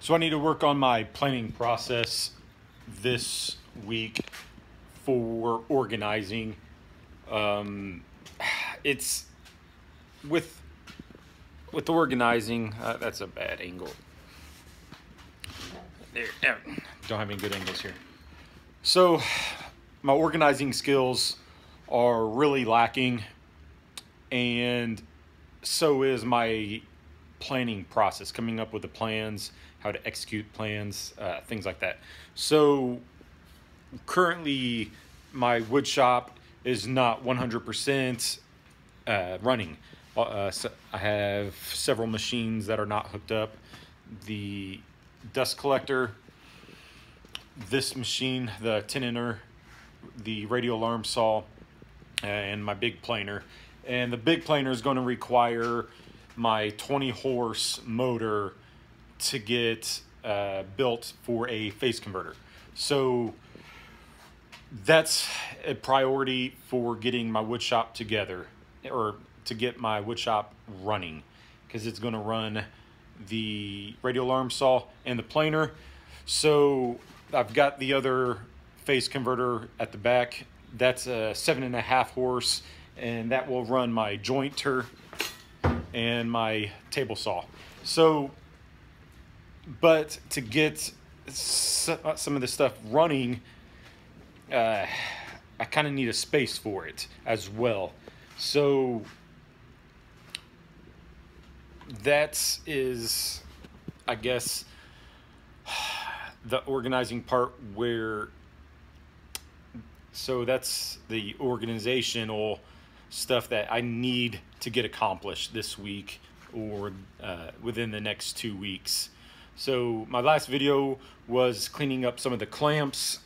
So I need to work on my planning process this week for organizing. It's with organizing. That's a bad angle. There, don't have any good angles here. So my organizing skills are really lacking, and so is my planning process, coming up with the plans, how to execute plans, things like that. So currently my wood shop is not 100% running. So I have several machines that are not hooked up. The dust collector, this machine, the 10-inner, the radio alarm saw, and my big planer. And the big planer is going to require my 20-horse motor to get built for a phase converter. So that's a priority for getting my wood shop together, or to get my wood shop running, because it's going to run the radio alarm saw and the planer. So I've got the other phase converter at the back. That's a 7.5 horse, and that will run my jointer and my table saw. So, but to get some of this stuff running, I kind of need a space for it as well. So that is, I guess, the organizing part where, so that's the organizational stuff that I need to get accomplished this week or within the next 2 weeks. So my last video was cleaning up some of the clamps,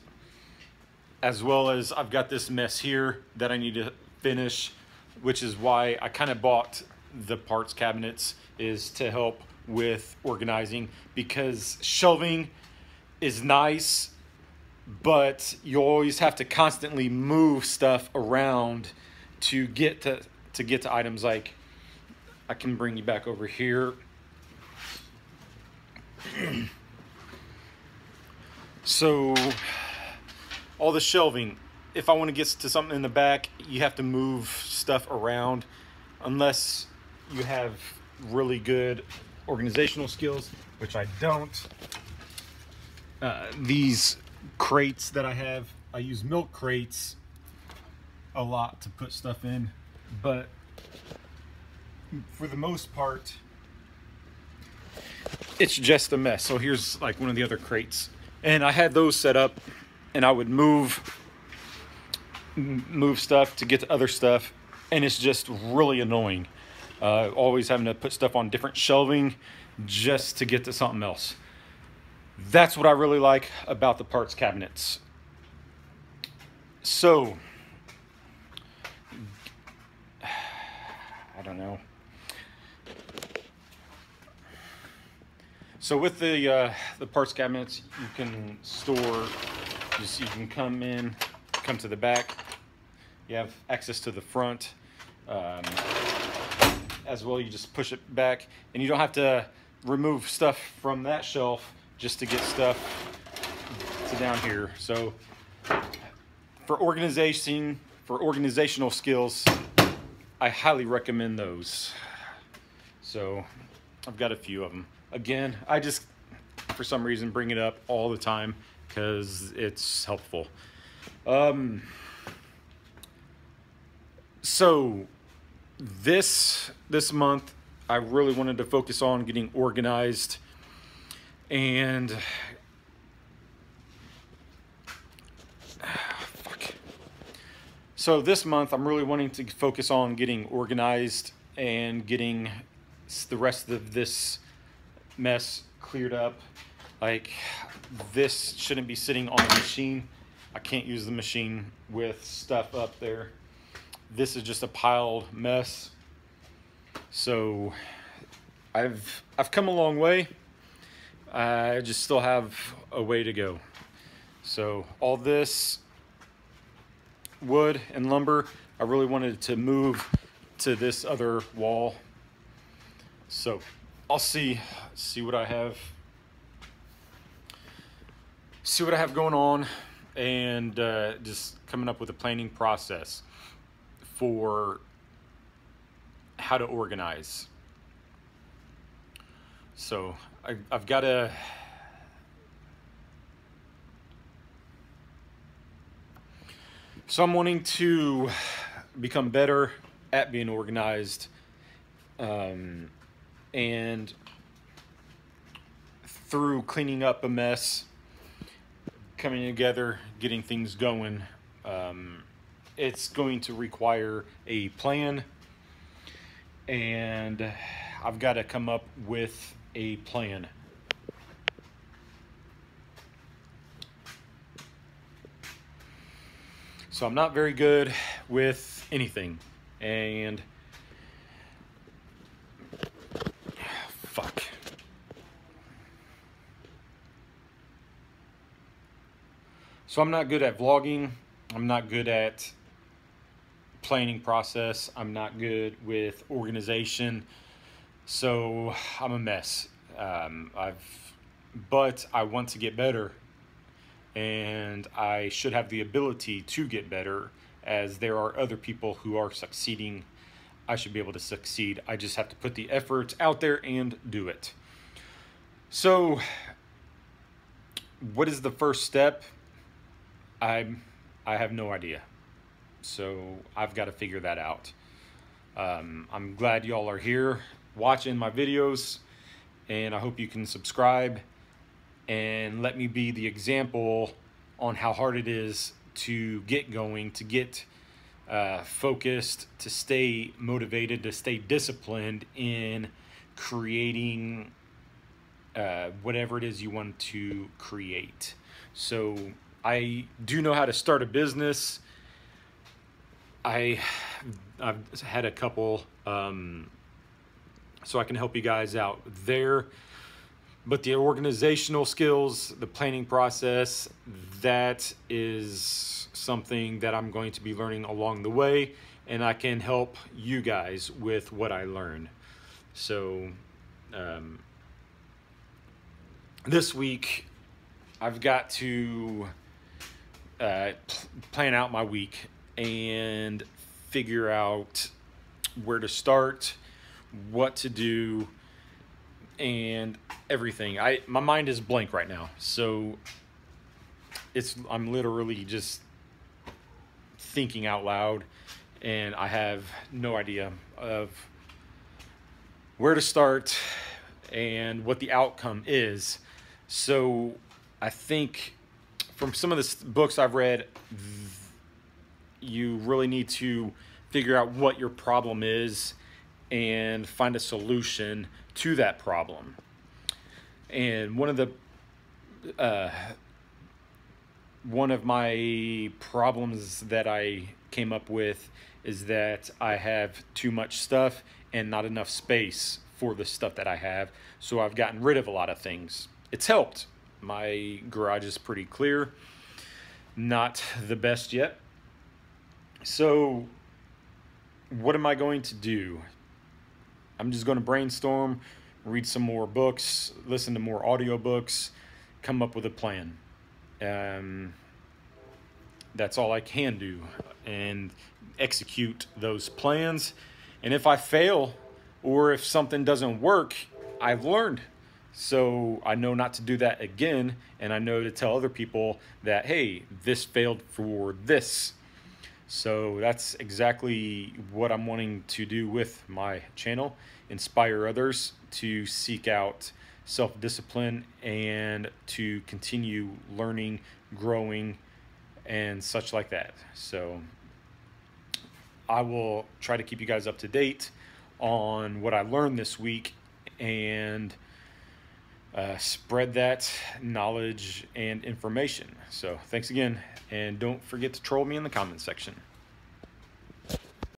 as well as I've got this mess here that I need to finish, which is why I kind of bought the parts cabinets, is to help with organizing, because shelving is nice, but you always have to constantly move stuff around to get to items. Like, I can bring you back over here. So all the shelving, if I want to get to something in the back, you have to move stuff around, unless you have really good organizational skills, which I don't. These crates that I have, I use milk crates a lot to put stuff in, but for the most part it's just a mess. So here's like one of the other crates, and I had those set up, and I would move stuff to get to other stuff, and it's just really annoying. Always having to put stuff on different shelving just to get to something else. That's what I really like about the parts cabinets. So I don't know. So with the parts cabinets, you can store, you can come to the back. You have access to the front. As well, you just push it back, and you don't have to remove stuff from that shelf just to get stuff to down here. So for organizational skills, I highly recommend those. So I've got a few of them. Again, I just, for some reason, bring it up all the time because it's helpful. So this month, I really wanted to focus on getting organized, and so this month I'm really wanting to focus on getting organized and getting the rest of this mess cleared up. Like, this shouldn't be sitting on the machine. I can't use the machine with stuff up there. This is just a piled mess. So I've come a long way. I just still have a way to go. So all this wood and lumber, I really wanted to move to this other wall. So I'll see what I have see what I have going on, and just coming up with a planning process for how to organize. So I've got to I'm wanting to become better at being organized, and through cleaning up a mess, coming together, getting things going, it's going to require a plan, and I've got to come up with a plan. So I'm not very good with anything, and fuck. So I'm not good at vlogging. I'm not good at planning process. I'm not good with organization. So I'm a mess. But I want to get better, and I should have the ability to get better, as there are other people who are succeeding. I should be able to succeed. I just have to put the effort out there and do it. So what is the first step? I have no idea. So I've got to figure that out. I'm glad y'all are here watching my videos, and I hope you can subscribe and let me be the example on how hard it is to get going, to get focused, to stay motivated, to stay disciplined in creating whatever it is you want to create. So I do know how to start a business. I've had a couple, so I can help you guys out there. But the organizational skills, the planning process, that is something that I'm going to be learning along the way, and I can help you guys with what I learn. So this week I've got to plan out my week and figure out where to start, what to do, and everything. My mind is blank right now, so I'm literally just thinking out loud, and I have no idea of where to start and what the outcome is. So I think from some of the books I've read, you really need to figure out what your problem is and find a solution to that problem. And one of my problems that I came up with is that I have too much stuff and not enough space for the stuff that I have. So I've gotten rid of a lot of things. It's helped. My garage is pretty clear. Not the best yet. So what am I going to do? I'm just going to brainstorm, read some more books, listen to more audiobooks, come up with a plan. That's all I can do, and execute those plans. And if I fail, or if something doesn't work, I've learned. So I know not to do that again, and I know to tell other people that, hey, this failed for this. So that's exactly what I'm wanting to do with my channel, inspire others to seek out self-discipline and to continue learning, growing, and such like that. So I will try to keep you guys up to date on what I learned this week, and spread that knowledge and information. So thanks again, and don't forget to troll me in the comments section.